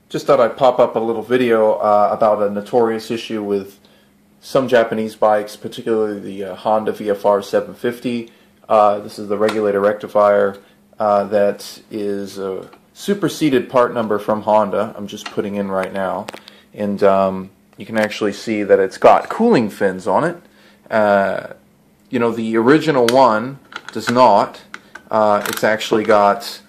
Just thought I'd pop up a little video about a notorious issue with some Japanese bikes, particularly the Honda VFR 750. This is the regulator rectifier that is a superseded part number from Honda. I'm just putting in right now. And you can actually see that it's got cooling fins on it. You know, the original one does not. It's actually got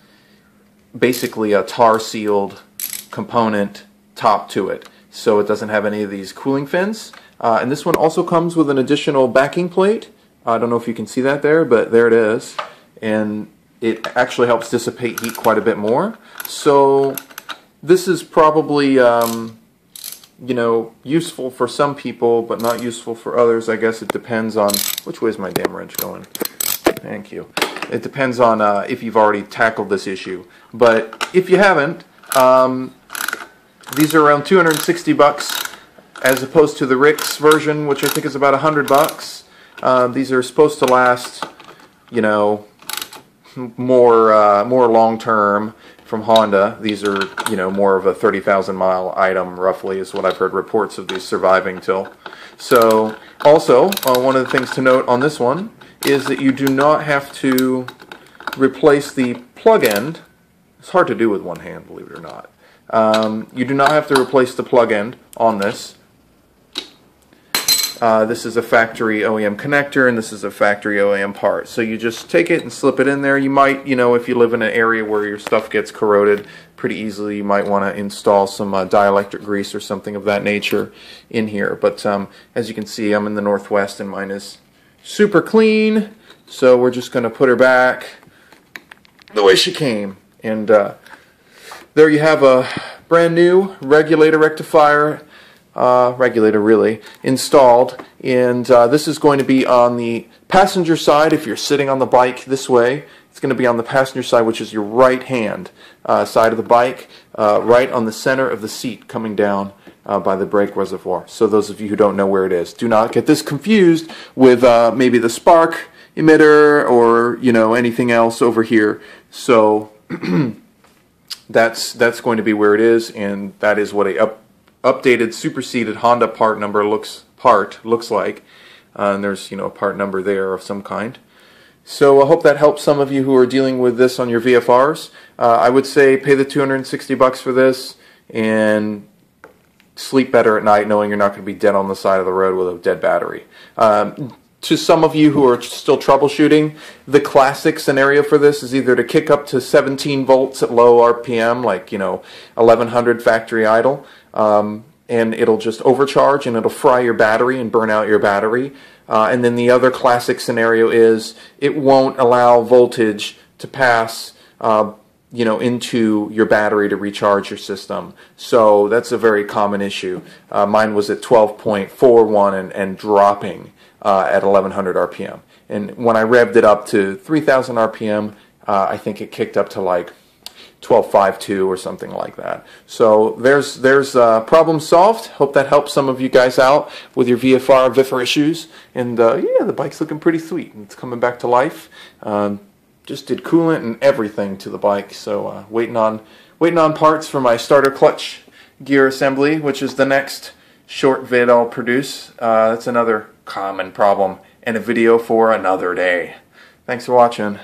basically a tar-sealed component top to it, so it doesn't have any of these cooling fins. And this one also comes with an additional backing plate. I don't know if you can see that there, but there it is. And it actually helps dissipate heat quite a bit more. So this is probably you know, useful for some people, but not useful for others. I guess it depends on which way is my damn wrench going. Thank you. It depends on if you've already tackled this issue. But if you haven't, these are around 260 bucks as opposed to the Rick's version, which I think is about 100 bucks. These are supposed to last, you know, more long term from Honda. These are, you know, more of a 30,000 mile item, roughly, is what I've heard reports of these surviving till. So, also, one of the things to note on this one is that you do not have to replace the plug end. It's hard to do with one hand, believe it or not. You do not have to replace the plug end on this. This is a factory OEM connector, and this is a factory OEM part. So you just take it and slip it in there. You might, you know, if you live in an area where your stuff gets corroded pretty easily, you might want to install some dielectric grease or something of that nature in here. But as you can see, I'm in the Northwest, and mine is super clean. So we're just going to put her back the way she came. And there you have a brand new regulator rectifier, regulator really, installed. And this is going to be on the passenger side. If you're sitting on the bike this way, it's going to be on the passenger side, which is your right hand side of the bike, right on the center of the seat coming down by the brake reservoir. So those of you who don't know where it is, do not get this confused with maybe the spark emitter or, you know, anything else over here. So that's going to be where it is, and that is what a updated superseded Honda part number looks like. And there's, you know, a part number there of some kind. So I hope that helps some of you who are dealing with this on your VFRs. I would say pay the 260 bucks for this and sleep better at night knowing you're not going to be dead on the side of the road with a dead battery. To some of you who are still troubleshooting, the classic scenario for this is either to kick up to 17 volts at low RPM, like, you know, 1100 factory idle, and it'll just overcharge and it'll fry your battery and burn out your battery. And then the other classic scenario is it won't allow voltage to pass you know, into your battery to recharge your system. So that's a very common issue. Mine was at 12.41 and dropping at 1100 RPM. And when I revved it up to 3000 RPM, I think it kicked up to like 12.52 or something like that. So there's problem solved. Hope that helps some of you guys out with your VFR issues. And yeah, the bike's looking pretty sweet. It's coming back to life. Just did coolant and everything to the bike. So waiting on parts for my starter clutch gear assembly, which is the next short vid I'll produce. That's another common problem and a video for another day. Thanks for watching.